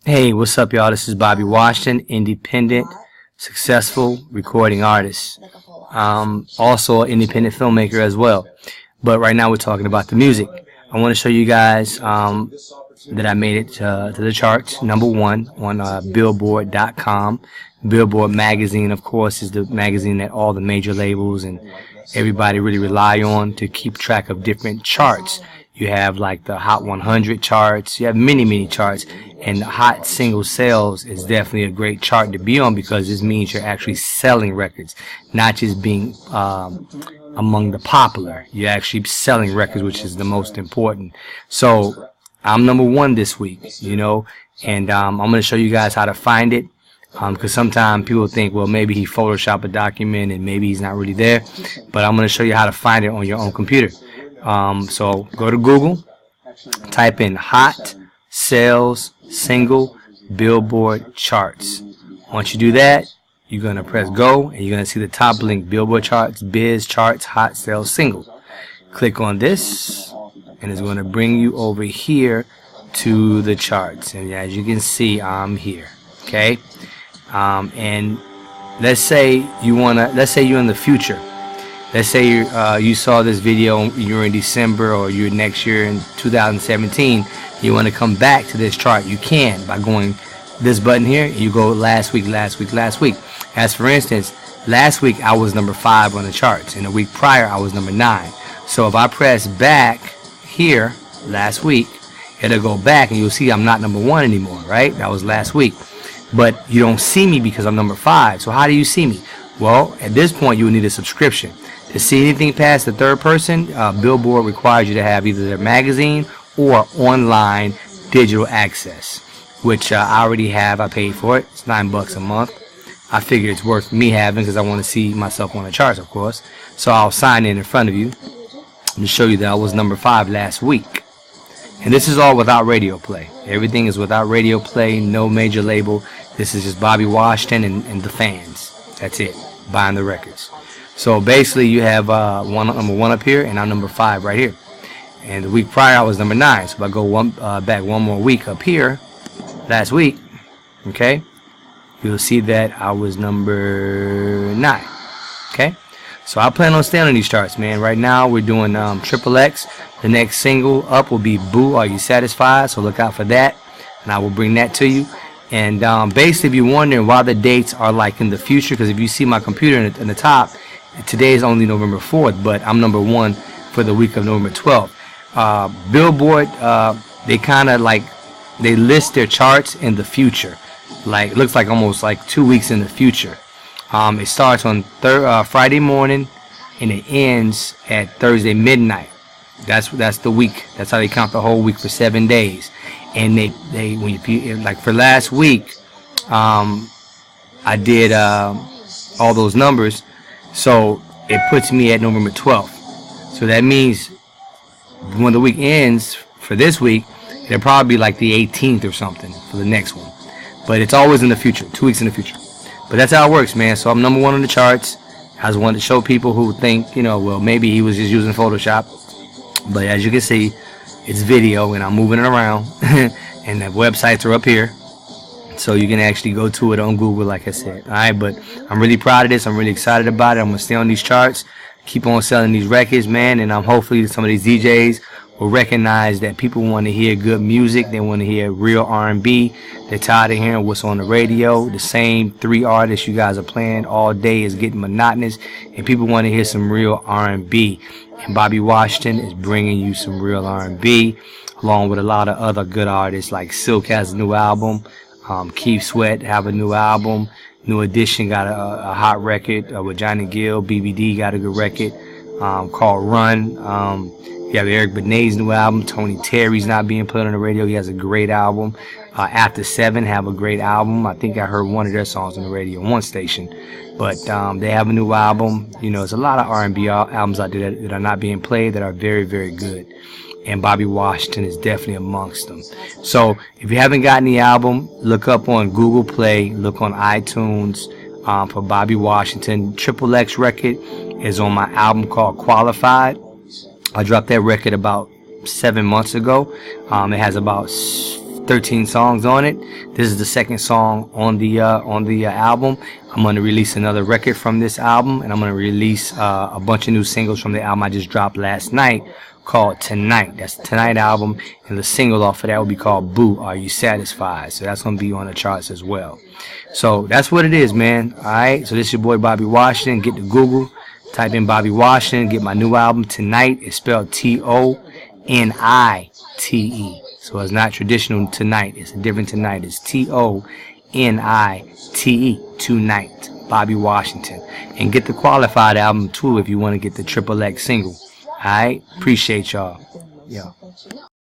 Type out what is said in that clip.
Hey, what's up, y'all? This is Bobby Washington, independent, successful recording artist. Also an independent filmmaker as well. But right now we're talking about the music. I want to show you guys that I made it to the charts, #1 on Billboard.com. Billboard magazine, of course, is the magazine that all the major labels and everybody really rely on to keep track of different charts. You have like the Hot 100 charts. You have many charts. And Hot Single Sales is definitely a great chart to be on, because this means you're actually selling records, not just being among the popular. You're actually selling records, which is the most important. So I'm #1 this week, you know, and I'm going to show you guys how to find it. Because sometimes people think, well, maybe he photoshopped a document and maybe he's not really there. But I'm going to show you how to find it on your own computer. So go to Google, type in Hot Sales Single Billboard Charts. Once you do that, you're going to press go, and you're going to see the top link, Billboard Charts, Biz Charts, Hot Sales Single. Click on this, and it's going to bring you over here to the charts. And as you can see, I'm here. Okay? And let's say you're in the future. Let's say you saw this video, you're in December, or you're next year in 2017. You want to come back to this chart. You can by going this button here. You go last week. As for instance, last week I was #5 on the charts, and the week prior I was #9. So if I press back here last week, it'll go back, and you'll see I'm not #1 anymore, right? That was last week. But you don't see me because I'm #5. So how do you see me? Well, at this point you will need a subscription. To see anything past the third person, Billboard requires you to have either their magazine or online digital access, which I already have. I paid for it. It's $9 a month. I figure it's worth me having because I want to see myself on the charts, of course. So I'll sign in front of you to show you that I was #5 last week. And this is all without radio play. Everything is without radio play, no major label. This is just Bobby Washington and the fans. That's it, buying the records. So basically you have #1 up here, and I'm #5 right here. And the week prior I was #9. So if I go back one more week up here, last week, okay, you'll see that I was #9. Okay, so I plan on staying on these charts, man. Right now we're doing XXX. The next single up will be Boo, Are You Satisfied? So look out for that, and I will bring that to you. And basically, if you're wondering why the dates are like in the future, because if you see my computer in the top, today is only November 4th, but I'm #1 for the week of November 12th. Billboard, they kind of like, they list their charts in the future. Like, it looks like almost like 2 weeks in the future. It starts on Friday morning, and it ends at Thursday midnight. That's the week. That's how they count the whole week for 7 days. And they when you, like for last week, I did all those numbers, so it puts me at November 12th. So that means when the week ends for this week, it'll probably be like the 18th or something for the next one. But it's always in the future, 2 weeks in the future. But that's how it works, man. So I'm #1 on the charts. I just wanted to show people who think, you know, well, maybe he was just using Photoshop. But as you can see, it's video, and I'm moving it around. And the websites are up here, so you can actually go to it on Google, like I said. Alright, but I'm really proud of this. I'm really excited about it. I'm going to stay on these charts, keep on selling these records, man. And hopefully some of these DJs will recognize that people want to hear good music. They want to hear real R&B. They're tired of hearing what's on the radio. The same 3 artists you guys are playing all day is getting monotonous, and people want to hear some real R&B. And Bobby Washington is bringing you some real R&B, along with a lot of other good artists. Like Silk has a new album. Keith Sweat have a new album. New Edition got a hot record with Johnny Gill. BBD got a good record called Run. You have Eric Benet's new album. Tony Terry's not being played on the radio. He has a great album. After 7 have a great album. I think I heard one of their songs on the radio on one station. But they have a new album. You know, there's a lot of R&B albums out there that are not being played that are very, very good. And Bobby Washington is definitely amongst them. So if you haven't gotten the album, look up on Google Play, look on iTunes for Bobby Washington. XXX record is on my album called Qualified. I dropped that record about 7 months ago. It has about 13 songs on it. This is the second song on the album. I'm going to release another record from this album, and I'm going to release a bunch of new singles from the album I just dropped last night called Tonight. That's the Tonight album, and the single off of that will be called Boo, Are You Satisfied? So that's going to be on the charts as well. So that's what it is, man. Alright, so this is your boy Bobby Washington. Get to Google, type in Bobby Washington, get my new album Tonight. It's spelled T-O-N-I-T-E. So it's not traditional Tonight. It's a different Tonight. It's T-O-N-I-T-E. Tonight. Bobby Washington. And get the Qualified album too if you want to get the XXX single. Alright? Appreciate y'all. Yeah.